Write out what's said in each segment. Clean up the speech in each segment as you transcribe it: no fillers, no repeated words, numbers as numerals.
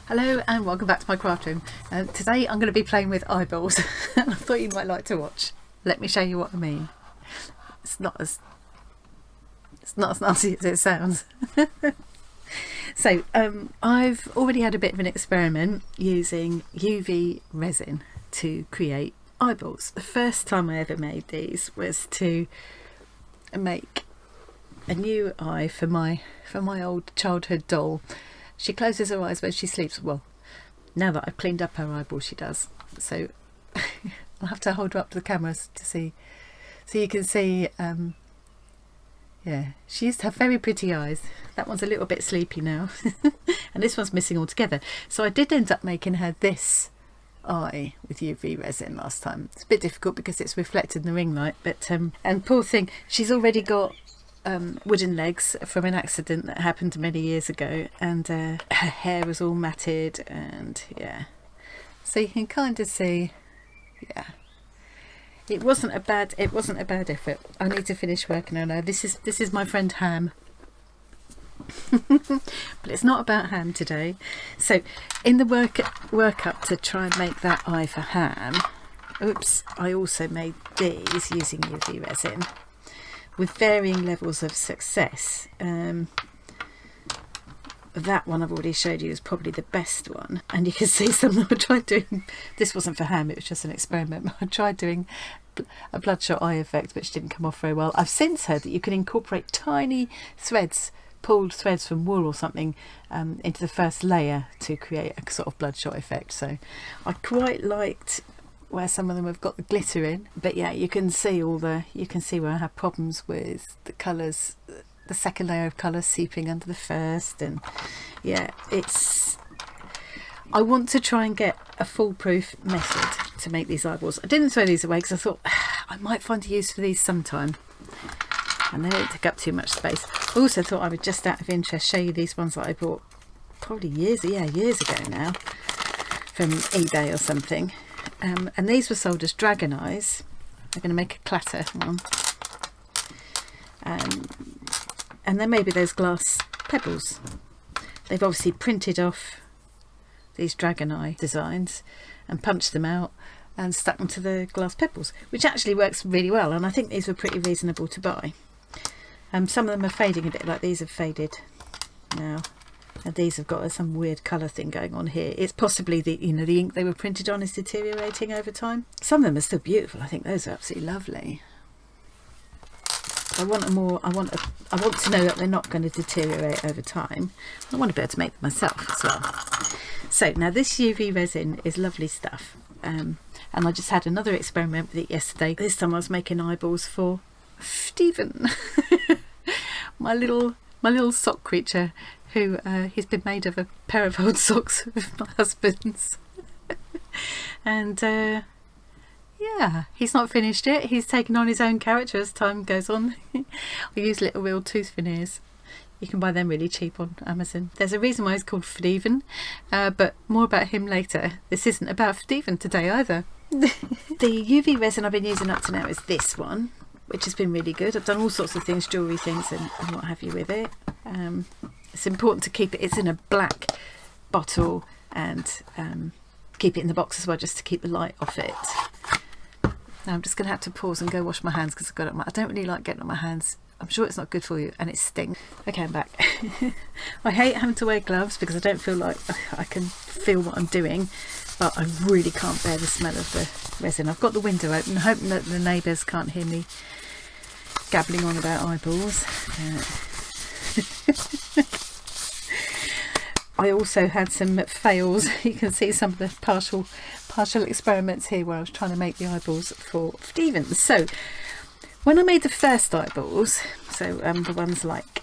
Hello and welcome back to my craft room. Today I'm going to be playing with eyeballs and I thought you might like to watch. Let me show you what I mean. It's not as nasty as it sounds. So I've already had a bit of an experiment using UV resin to create eyeballs. The first time I ever made these was to make a new eye for my old childhood doll. She closes her eyes when she sleeps. Well, now that I've cleaned up her eyeball, she does. So I'll have to hold her up to the cameras to see, so you can see. Yeah, she used to have very pretty eyes. That one's a little bit sleepy now, and this one's missing altogether. So I did end up making her this eye with UV resin last time. It's a bit difficult because it's reflected in the ring light, but and poor thing, she's already got wooden legs from an accident that happened many years ago, and her hair was all matted, and yeah, so you can kind of see, yeah, it wasn't a bad effort. I need to finish working on her. This is my friend Ham. But it's not about Ham today. So in the work up to try and make that eye for Ham, oops, I also made these using UV resin with varying levels of success. That one I've already showed you is probably the best one, and you can see some of them I tried doing. This wasn't for Ham, it was just an experiment. I tried doing a bloodshot eye effect, which didn't come off very well. I've since heard that you can incorporate tiny threads, pulled threads from wool or something, into the first layer to create a sort of bloodshot effect. So I quite liked where some of them have got the glitter in, but yeah, you can see where I have problems with the colours, the second layer of colour seeping under the first, and yeah, I want to try and get a foolproof method to make these eyeballs. I didn't throw these away because I thought I might find a use for these sometime, and they don't take up too much space. I also thought I would, just out of interest, show you these ones that I bought probably years ago now from eBay or something. And these were sold as dragon eyes. I'm going to make a clatter one. And then maybe those glass pebbles. They've obviously printed off these dragon eye designs and punched them out and stuck them to the glass pebbles, which actually works really well, and I think these were pretty reasonable to buy. Some of them are fading a bit, like these have faded now. And these have got some weird colour thing going on here. It's possibly the ink they were printed on is deteriorating over time. Some of them are still beautiful. I think those are absolutely lovely. I want to know that they're not going to deteriorate over time. I want to be able to make them myself as well. So now this UV resin is lovely stuff. And I just had another experiment with it yesterday. This time I was making eyeballs for Stephen, my little sock creature, who he's been made of a pair of old socks of my husband's. And yeah, he's not finished it. He's taken on his own character as time goes on. I use little real tooth veneers. You can buy them really cheap on Amazon. There's a reason why he's called Stephen, but more about him later. This isn't about Stephen today either. The UV resin I've been using up to now is this one, which has been really good. I've done all sorts of things, jewellery things and what have you with it. It's important to keep it, it's in a black bottle, and keep it in the box as well, just to keep the light off it. Now I'm just going to have to pause and go wash my hands because I've got it on I don't really like getting on my hands. I'm sure it's not good for you, and it stings. Okay, I'm back. I hate having to wear gloves because I don't feel like I can feel what I'm doing, but I really can't bear the smell of the resin. I've got the window open, hoping that the neighbours can't hear me gabbling on about eyeballs. I also had some fails. You can see some of the partial experiments here where I was trying to make the eyeballs for Stephen. So when I made the first eyeballs, so the ones like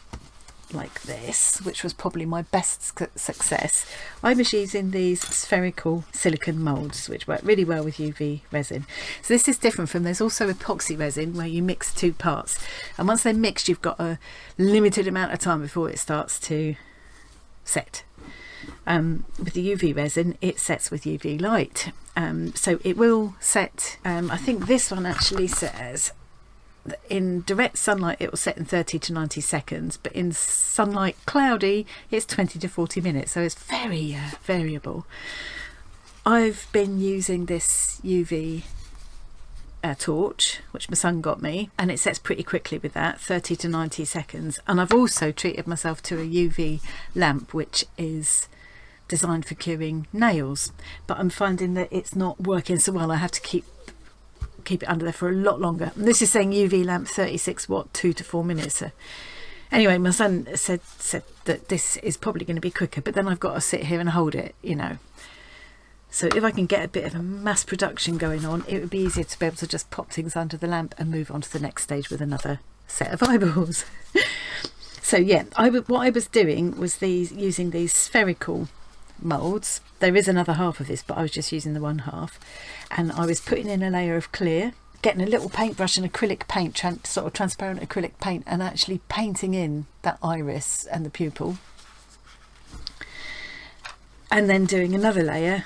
this, which was probably my best success, I was using these spherical silicone moulds, which work really well with UV resin. So this is different from, there's also epoxy resin where you mix two parts, and once they're mixed you've got a limited amount of time before it starts to set. With the UV resin it sets with UV light, so it will set. I think this one actually says in direct sunlight it will set in 30 to 90 seconds, but in sunlight cloudy it's 20 to 40 minutes, so it's very variable. I've been using this UV torch, which my son got me, and it sets pretty quickly with that, 30 to 90 seconds. And I've also treated myself to a UV lamp, which is designed for curing nails, but I'm finding that it's not working so well. I have to keep it under there for a lot longer. And this is saying UV lamp 36 watt 2 to 4 minutes. So anyway, my son said that this is probably going to be quicker, but then I've got to sit here and hold it, you know. So if I can get a bit of a mass production going on, it would be easier to be able to just pop things under the lamp and move on to the next stage with another set of eyeballs. So yeah, what I was doing was using these spherical moulds. There is another half of this, but I was just using the one half, and I was putting in a layer of clear, getting a little paintbrush and acrylic paint, sort of transparent acrylic paint, and actually painting in that iris and the pupil, and then doing another layer.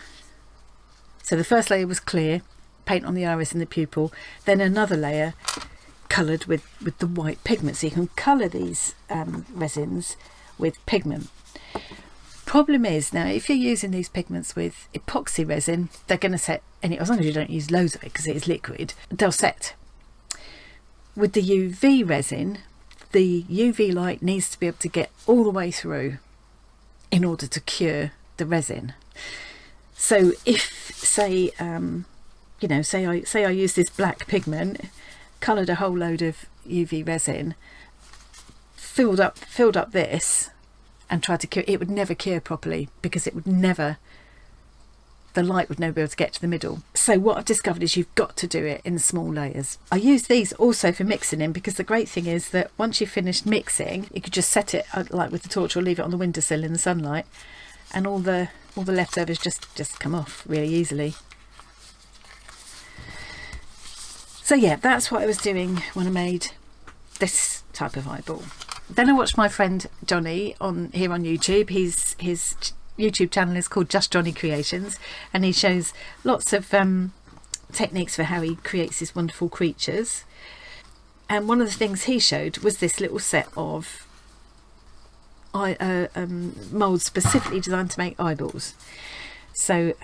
So the first layer was clear, paint on the iris and the pupil, then another layer coloured with the white pigment. So you can colour these resins with pigment. Problem is, now if you're using these pigments with epoxy resin, they're going to set, as long as you don't use loads of it because it is liquid, they'll set. With the UV resin, the UV light needs to be able to get all the way through in order to cure the resin. So if, say, say I use this black pigment, coloured a whole load of UV resin, filled up this, and tried to cure it, would never cure properly because it would never, the light would never be able to get to the middle. So what I've discovered is you've got to do it in small layers. I use these also for mixing in, because the great thing is that once you've finished mixing, you could just set it like with the torch or leave it on the windowsill in the sunlight, and all the leftovers just come off really easily. So yeah, that's what I was doing when I made this type of eyeball. Then I watched my friend Johnny here on YouTube. His YouTube channel is called Just Johnny Creations, and he shows lots of techniques for how he creates these wonderful creatures. And one of the things he showed was this little set of moulds specifically designed to make eyeballs. So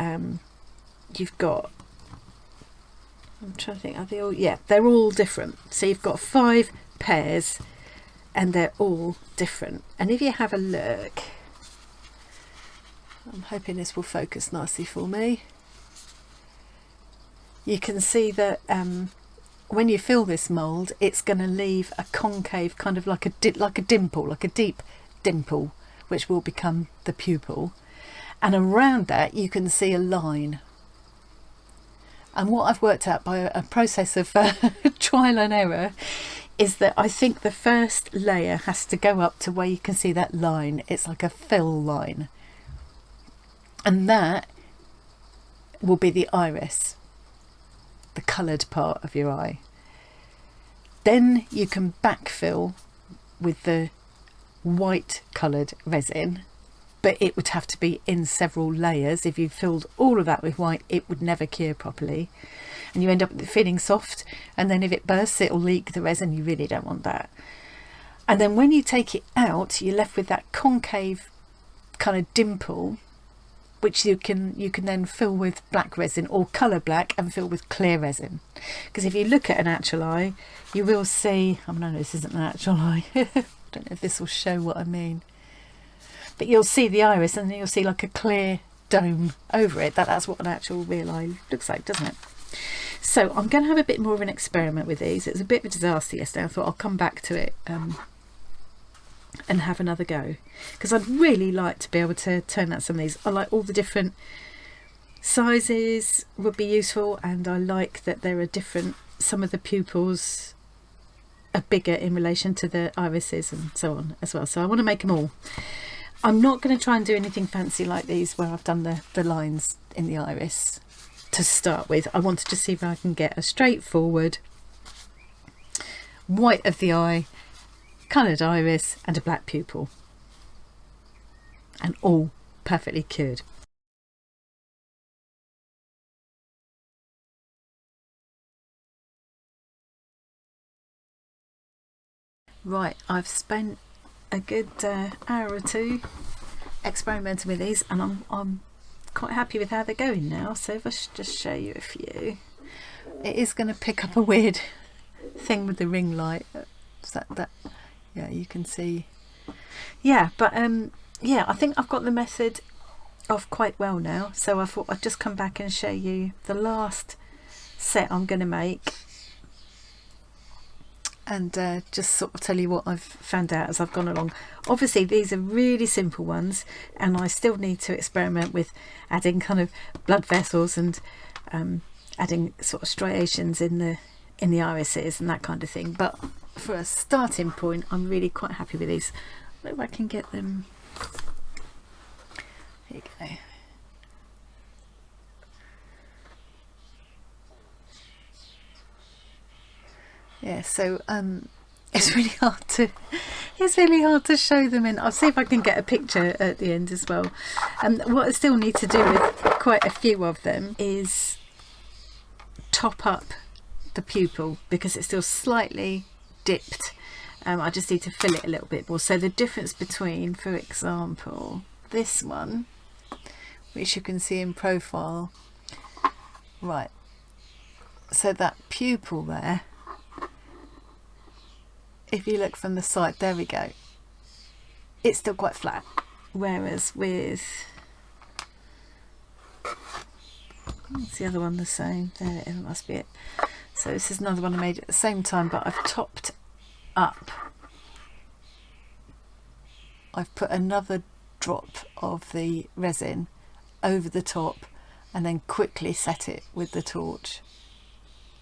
you've got, I'm trying to think, are they all, yeah, they're all different. So you've got 5 pairs and they're all different. And if you have a look, I'm hoping this will focus nicely for me, you can see that when you fill this mould, it's going to leave a concave, kind of like a dimple, like a deep dimple, which will become the pupil, and around that you can see a line. And what I've worked out by a process of trial and error is that I think the first layer has to go up to where you can see that line. It's like a fill line, and that will be the iris, the coloured part of your eye. Then you can backfill with the white coloured resin, but it would have to be in several layers. If you filled all of that with white, it would never cure properly, and you end up feeling soft, and then if it bursts, it'll leak the resin. You really don't want that. And then when you take it out, you're left with that concave kind of dimple, which you can then fill with black resin, or colour black and fill with clear resin. Because if you look at an actual eye, you will see, I know this isn't an actual eye, I don't know if this will show what I mean, but you'll see the iris and then you'll see like a clear dome over it. That's what an actual real eye looks like, doesn't it? So I'm going to have a bit more of an experiment with these. It was a bit of a disaster yesterday. I thought I'll come back to it and have another go, because I'd really like to be able to turn out some of these. I like all the different sizes would be useful, and I like that there are different, some of the pupils are bigger in relation to the irises and so on as well. So I want to make them all. I'm not going to try and do anything fancy like these where I've done the lines in the iris to start with. I wanted to see if I can get a straightforward white of the eye, coloured iris and a black pupil, and all perfectly cured. Right, I've spent a good hour or two experimenting with these, and I'm quite happy with how they're going now. So if I should just show you a few, it is going to pick up a weird thing with the ring light. That yeah, you can see. Yeah, but yeah, I think I've got the method off quite well now. So I thought I'd just come back and show you the last set I'm going to make, and just sort of tell you what I've found out as I've gone along. Obviously these are really simple ones, and I still need to experiment with adding kind of blood vessels and adding sort of striations in the irises and that kind of thing. But for a starting point, I'm really quite happy with these. If I can get them. Here you go. Yeah, so it's really hard to show them in. I'll see if I can get a picture at the end as well. What I still need to do with quite a few of them is top up the pupil, because it's still slightly dipped. I just need to fill it a little bit more. So the difference between, for example, this one, which you can see in profile, right, so that pupil there, if you look from the side, there we go, it's still quite flat, whereas with, is the other one the same? There it is, it must be it. So this is another one I made at the same time, but I've topped up, I've put another drop of the resin over the top and then quickly set it with the torch,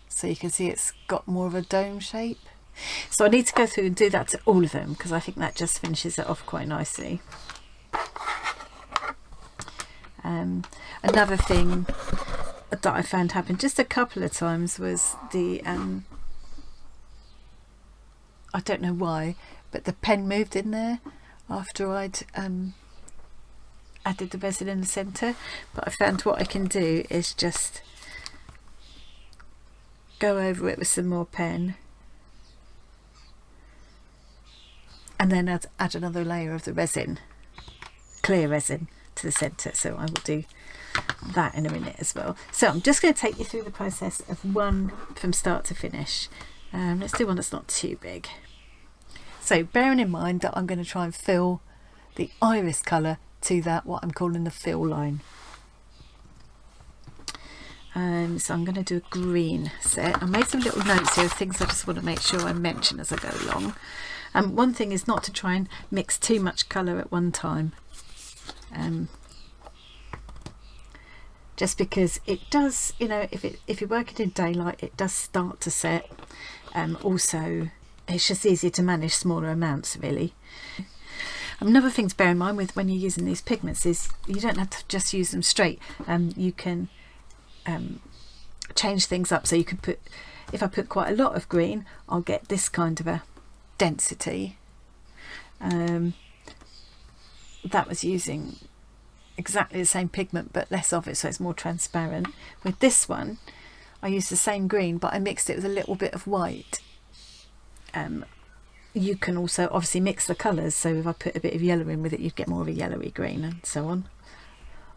so you can see it's got more of a dome shape. So I need to go through and do that to all of them, because I think that just finishes it off quite nicely. Another thing that I found happened just a couple of times was the I don't know why, but the pen moved in there after I'd added the resin in the centre. But I found what I can do is just go over it with some more pen, and then add another layer of the resin, clear resin, to the centre. So I will do that in a minute as well. So I'm just going to take you through the process of one from start to finish. Let's do one that's not too big. So bearing in mind that I'm going to try and fill the iris colour to that, what I'm calling the fill line. So I'm going to do a green set. I made some little notes here of things I just want to make sure I mention as I go along. One thing is not to try and mix too much colour at one time, just because it does, you know, if you're working in daylight, it does start to set. Also, it's just easier to manage smaller amounts, really. Another thing to bear in mind with when you're using these pigments is you don't have to just use them straight. You can change things up. So you could put, if I put quite a lot of green, I'll get this kind of a density. That was using exactly the same pigment but less of it, so it's more transparent. With this one, I used the same green, but I mixed it with a little bit of white. You can also obviously mix the colours, so if I put a bit of yellow in with it, you'd get more of a yellowy green and so on.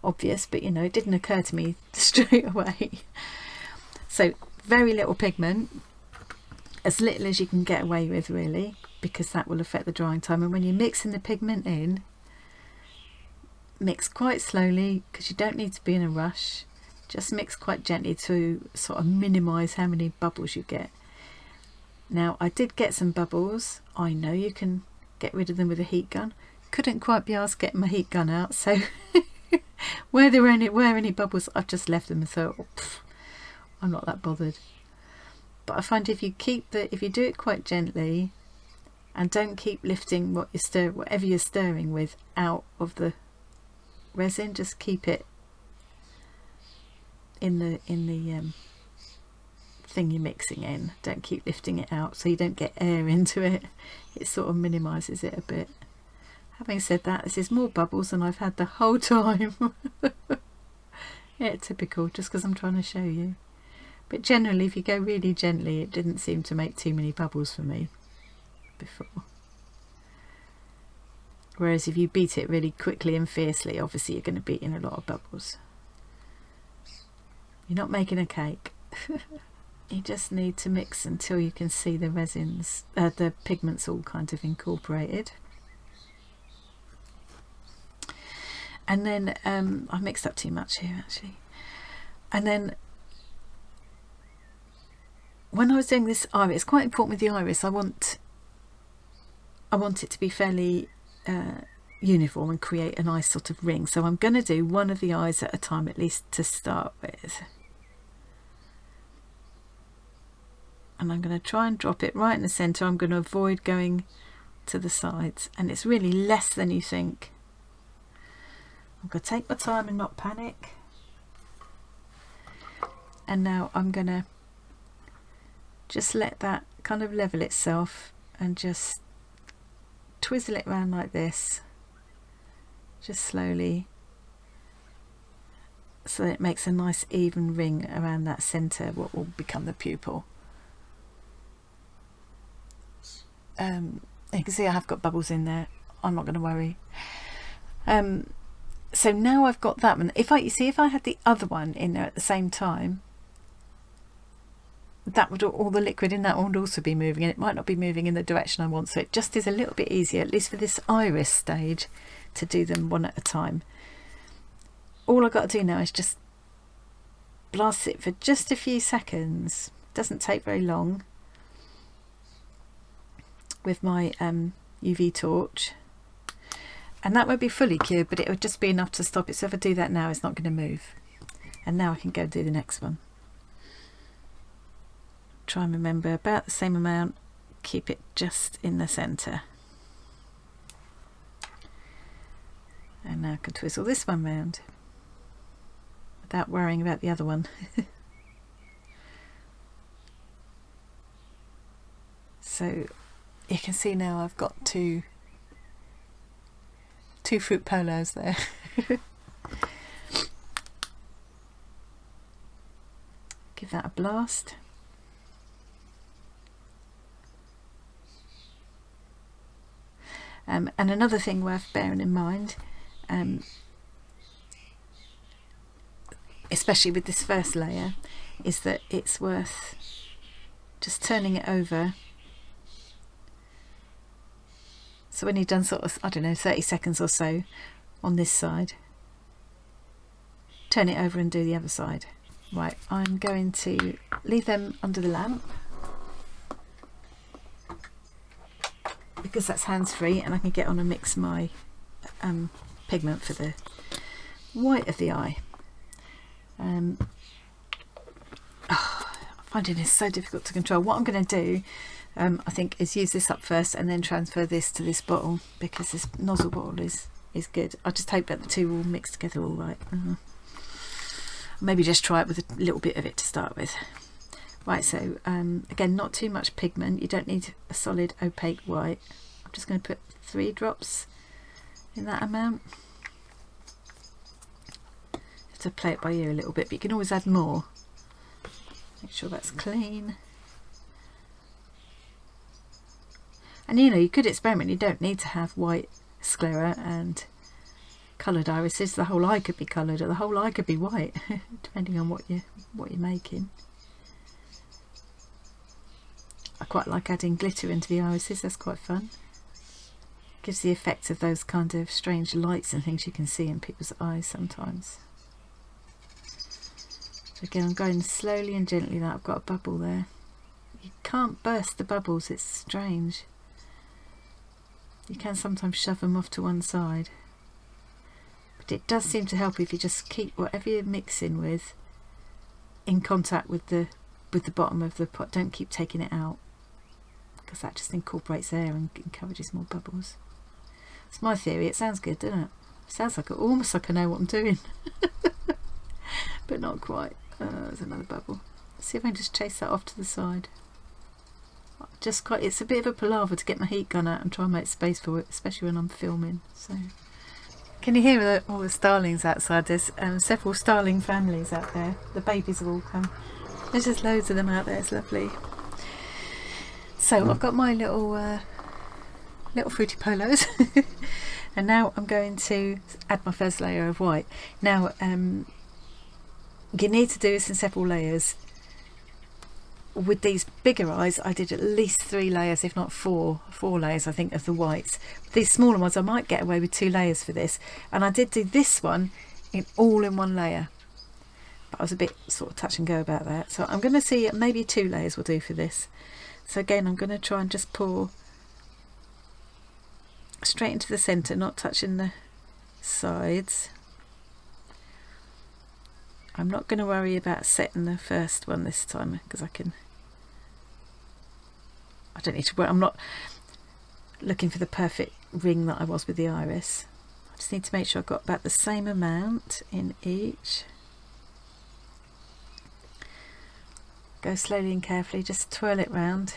Obvious, but you know, it didn't occur to me straight away. So very little pigment, as little as you can get away with, really, because that will affect the drying time. And when you're mixing the pigment in, mix quite slowly, because you don't need to be in a rush. Just mix quite gently to sort of minimise how many bubbles you get. Now, I did get some bubbles. I know you can get rid of them with a heat gun. Couldn't quite be asked getting my heat gun out, so where there were any bubbles, I've just left them and thought, oh, I'm not that bothered. But I find if you do it quite gently and don't keep lifting whatever you're stirring with out of the resin, just keep it in the thing you're mixing in. Don't keep lifting it out so you don't get air into it. It sort of minimises it a bit. Having said that, this is more bubbles than I've had the whole time. Yeah, typical, just because I'm trying to show you. But generally, if you go really gently, it didn't seem to make too many bubbles for me. before. Whereas if you beat it really quickly and fiercely, obviously you're going to beat in a lot of bubbles. You're not making a cake. You just need to mix until you can see the resins, the pigments all kind of incorporated. And then I mixed up too much here actually. And then when I was doing this iris, it's quite important with the iris. I want it to be fairly uniform and create a nice sort of ring. So I'm going to do one of the eyes at a time, at least to start with. And I'm going to try and drop it right in the centre. I'm going to avoid going to the sides, and it's really less than you think. I'm going to take my time and not panic. And now I'm going to just let that kind of level itself and just twizzle it around like this, just slowly, so that it makes a nice even ring around that centre, what will become the pupil. You can see I have got bubbles in there. I'm not going to worry. So now I've got that one. If I had the other one in there at the same time, that would, all the liquid in that one would also be moving, and it might not be moving in the direction I want. So it just is a little bit easier, at least for this iris stage, to do them one at a time. All I've got to do now is just blast it for just a few seconds. It doesn't take very long, with my UV torch, and that won't be fully cured, but it would just be enough to stop it. So if I do that now, it's not going to move. And now I can go do the next one. Try and remember about the same amount, keep it just in the centre. And now I can twizzle this one round without worrying about the other one. So you can see now I've got two fruit polos there. Give that a blast. And another thing worth bearing in mind, especially with this first layer, is that it's worth just turning it over. So when you've done sort of, I don't know, 30 seconds or so on this side, turn it over and do the other side. Right, I'm going to leave them under the lamp because that's hands-free, and I can get on and mix my pigment for the white of the eye. I'm finding this so difficult to control. What I'm going to do, I think, is use this up first and then transfer this to this bottle, because this nozzle bottle is good. I just hope that the two will mix together all right. Maybe just try it with a little bit of it to start with. Right, so again, not too much pigment. You don't need a solid opaque white. I'm just going to put 3 drops in that amount. You have to play it by ear a little bit, but you can always add more. Make sure that's clean. And you know, you could experiment. You don't need to have white sclera and coloured irises. The whole eye could be coloured, or the whole eye could be white, depending on what you're making. I quite like adding glitter into the irises. That's quite fun. Gives the effect of those kind of strange lights and things you can see in people's eyes sometimes. So again, I'm going slowly and gently. That I've got a bubble there. You can't burst the bubbles. It's strange. You can sometimes shove them off to one side, but it does seem to help if you just keep whatever you're mixing with in contact with the bottom of the pot. Don't keep taking it out, because that just incorporates air and encourages more bubbles. It's my theory. It sounds good, doesn't it? Sounds like almost like I know what I'm doing, but not quite. There's another bubble. Let's see if I can just chase that off to the side. It's a bit of a palaver to get my heat gun out and try and make space for it, especially when I'm filming. So, can you hear all the starlings outside? There's several starling families out there. The babies have all come. There's just loads of them out there. It's lovely. So I've got my little little fruity polos. And now I'm going to add my first layer of white. Now you need to do this in several layers. With these bigger eyes I did at least 3 layers, if not four layers I think, of the whites. With these smaller ones I might get away with 2 layers for this, and I did do this one all in 1 layer, but I was a bit sort of touch and go about that, so I'm going to see maybe 2 layers will do for this. So again I'm going to try and just pour straight into the centre, not touching the sides. I'm not going to worry about setting the first one this time, because I don't need to worry. I'm not looking for the perfect ring that I was with the iris. I just need to make sure I've got about the same amount in each. Go slowly and carefully, just twirl it round.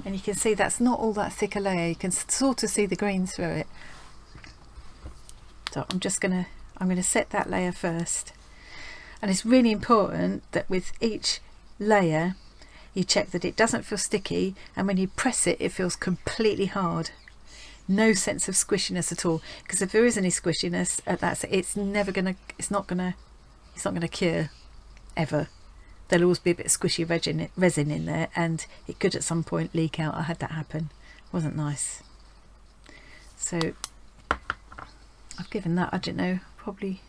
And you can see that's not all that thick a layer. You can sort of see the green through it. So I'm going to set that layer first. And it's really important that with each layer you check that it doesn't feel sticky, and when you press it, it feels completely hard. No sense of squishiness at all, because if there is any squishiness at that, it's not gonna cure ever. There'll always be a bit of squishy resin in there, and it could at some point leak out. I had that happen. Wasn't nice. So I've given that, I don't know, probably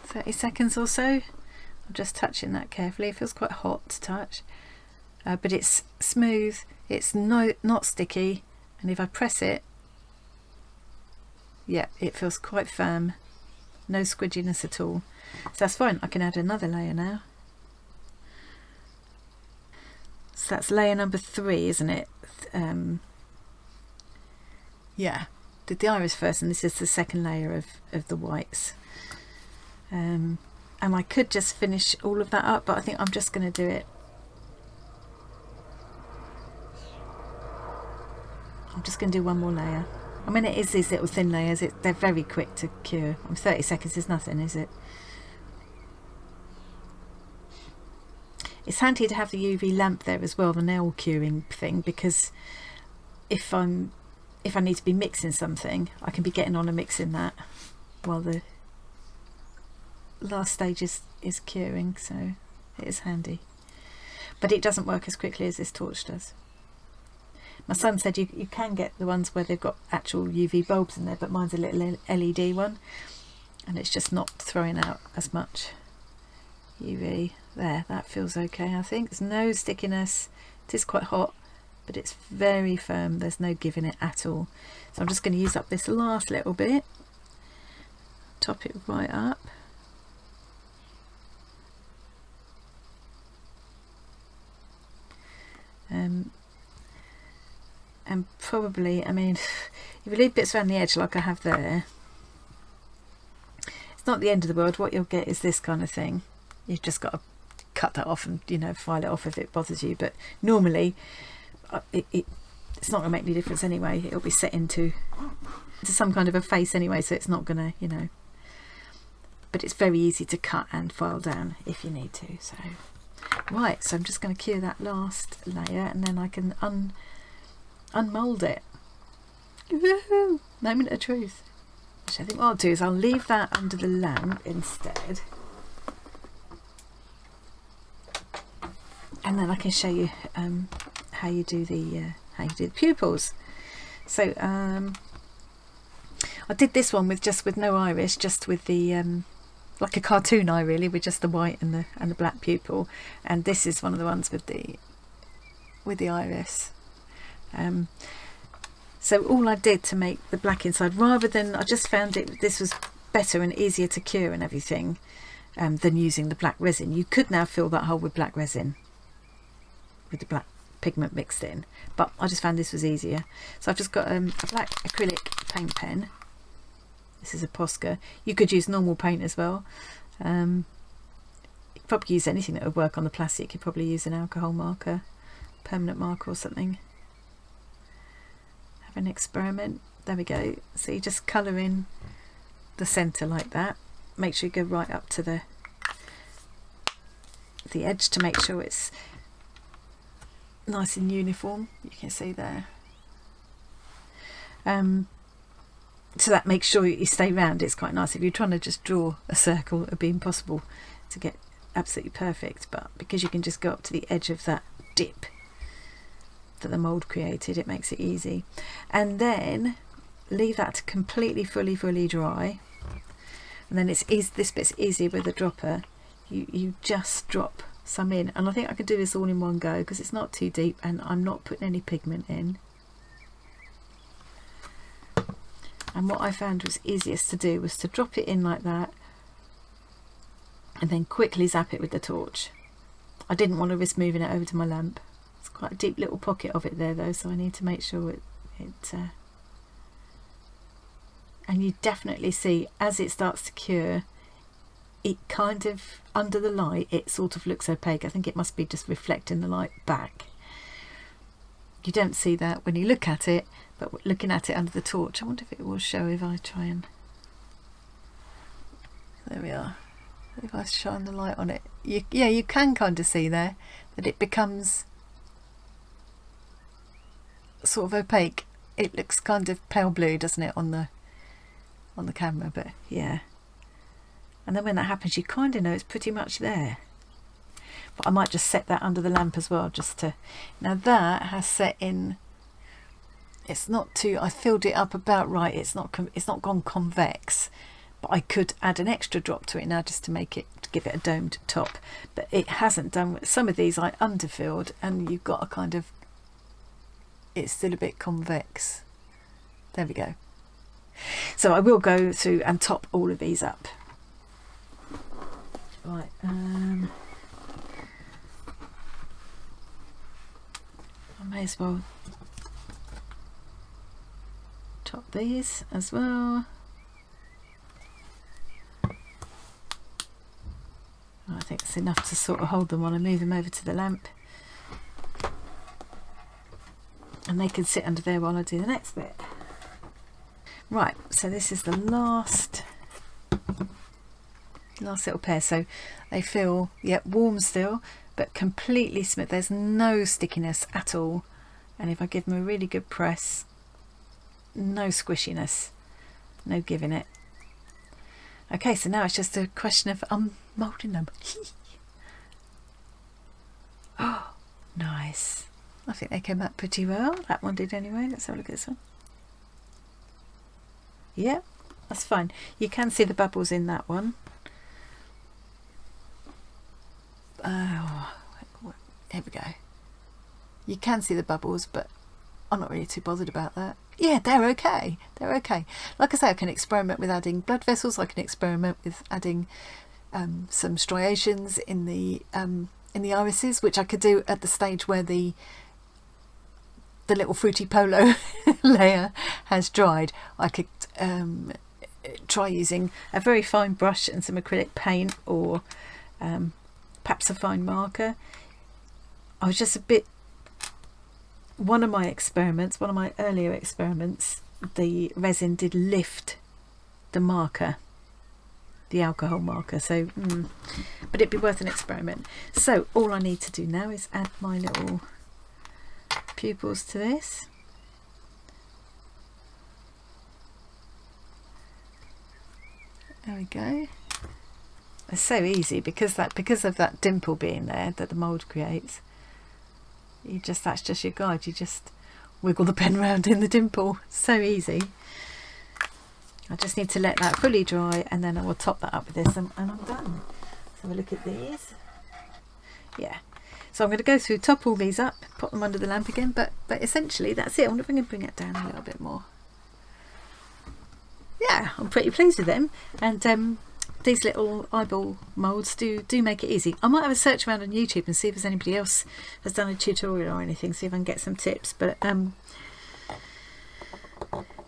30 seconds or so. I'm just touching that carefully. It feels quite hot to touch, but it's smooth, it's not sticky, and if I press it, yeah, it feels quite firm. No squidginess at all. So that's fine. I can add another layer now. So that's layer number 3, isn't it? Yeah, did the iris first, and this is the second layer of the whites. And I could just finish all of that up, but I think I'm just going to do it. I'm just going to do one more layer. I mean, it is these little thin layers, they're very quick to cure. 30 seconds is nothing, is it? It's handy to have the UV lamp there as well, the nail curing thing, because if I need to be mixing something, I can be getting on and mixing that while the last stage is curing, so it is handy. But it doesn't work as quickly as this torch does. My son said you can get the ones where they've got actual UV bulbs in there, but mine's a little LED one, and it's just not throwing out as much UV. There, that feels okay. I think there's no stickiness. It is quite hot, but it's very firm. There's no giving it at all. So I'm just going to use up this last little bit, top it right up. And probably, I mean, if you leave bits around the edge like I have there, it's not the end of the world. What you'll get is this kind of thing. You've just got to cut that off and, you know, file it off if it bothers you, but normally it's not going to make any difference anyway. It'll be set into some kind of a face anyway, so it's not going to, you know, but it's very easy to cut and file down if you need to. So right, so I'm just going to cure that last layer, and then I can unmold it. Woohoo! Moment of truth. Which I think what I'll do is I'll leave that under the lamp instead, and then I can show you how you do the pupils. So I did this one with no iris, just with the like a cartoon eye really, with just the white and the black pupil, and this is one of the ones with the iris. So all I did to make the black inside, rather than, I just found this was better and easier to cure and everything than using the black resin. You could now fill that hole with black resin with the black pigment mixed in, but I just found this was easier. So I've just got a black acrylic paint pen. This is a Posca. You could use normal paint as well. You could probably use anything that would work on the plastic. You could probably use an alcohol marker, permanent marker or something. Have an experiment. There we go. So you just colour in the centre like that. Make sure you go right up to the edge to make sure it's nice and uniform, you can see there. So that makes sure you stay round. It's quite nice. If you're trying to just draw a circle, it'd be impossible to get absolutely perfect, but because you can just go up to the edge of that dip that the mould created, it makes it easy. And then leave that to completely fully dry, and then it's easy. This bit's easier with a dropper. You just drop some in, and I think I could do this all in one go because it's not too deep and I'm not putting any pigment in. And what I found was easiest to do was to drop it in like that and then quickly zap it with the torch. I didn't want to risk moving it over to my lamp. It's quite a deep little pocket of it there though, so I need to make sure and you definitely see as it starts to cure, it kind of, under the light, it sort of looks opaque. I think it must be just reflecting the light back. You don't see that when you look at it, but looking at it under the torch, I wonder if it will show if I try and... There we are. If I shine the light on it, yeah, you can kind of see there that it becomes sort of opaque. It looks kind of pale blue, doesn't it, on the camera? But yeah. And then when that happens, you kind of know it's pretty much there. But I might just set that under the lamp as well, just to... Now that has set in... It's not too... I filled it up about right. It's not gone convex. But I could add an extra drop to it now just to make it, to give it a domed top. But it hasn't done... Some of these I underfilled and you've got a kind of... It's still a bit convex. There we go. So I will go through and top all of these up. Right, I may as well top these as well. I think it's enough to sort of hold them while I move them over to the lamp. And they can sit under there while I do the next bit. Right, so this is the last little pair. So they feel, yep, warm still, but completely smooth. There's no stickiness at all. And if I give them a really good press, no squishiness, no giving it. Okay, so now it's just a question of moulding them. Oh, nice. I think they came out pretty well. That one did anyway. Let's have a look at this one. Yeah, that's fine. You can see the bubbles in that one. Oh, here we go. You can see the bubbles, but I'm not really too bothered about that. Yeah, they're okay. They're okay. Like I say, I can experiment with adding blood vessels. I can experiment with adding some striations in the irises, which I could do at the stage where the little fruity polo layer has dried. I could try using a very fine brush and some acrylic paint, or perhaps a fine marker. I was just a bit... One of my earlier experiments, the resin did lift the marker, the alcohol marker, so but it'd be worth an experiment. So all I need to do now is add my little pupils to this. There we go. It's so easy because of that dimple being there that the mould creates. That's just your guide. You just wiggle the pen around in the dimple. So easy. I just need to let that fully dry, and then I will top that up with this, and I'm done. Let's have a look at these. Yeah. So I'm going to go through, top all these up, put them under the lamp again, but essentially that's it. I wonder if I can bring it down a little bit more. Yeah, I'm pretty pleased with them, and these little eyeball moulds do make it easy. I might have a search around on YouTube and see if there's anybody else has done a tutorial or anything, see if I can get some tips, but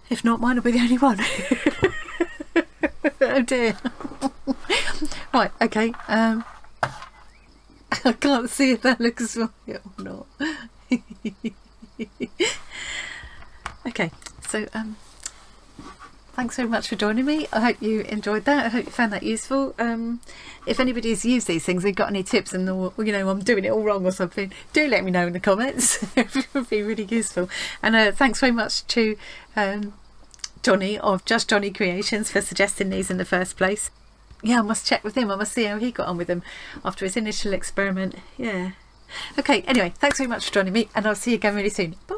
if not, mine will be the only one. Oh dear. Right, okay, I can't see if that looks right or not. Okay, so thanks very much for joining me. I hope you enjoyed that. I hope you found that useful. If anybody's used these things and got any tips and I'm doing it all wrong or something, do let me know in the comments. It would be really useful. And thanks very much to Johnny of Just Johnny Creations for suggesting these in the first place. Yeah, I must check with him. I must see how he got on with them after his initial experiment. Yeah. Okay, anyway, thanks very much for joining me, and I'll see you again really soon. Bye.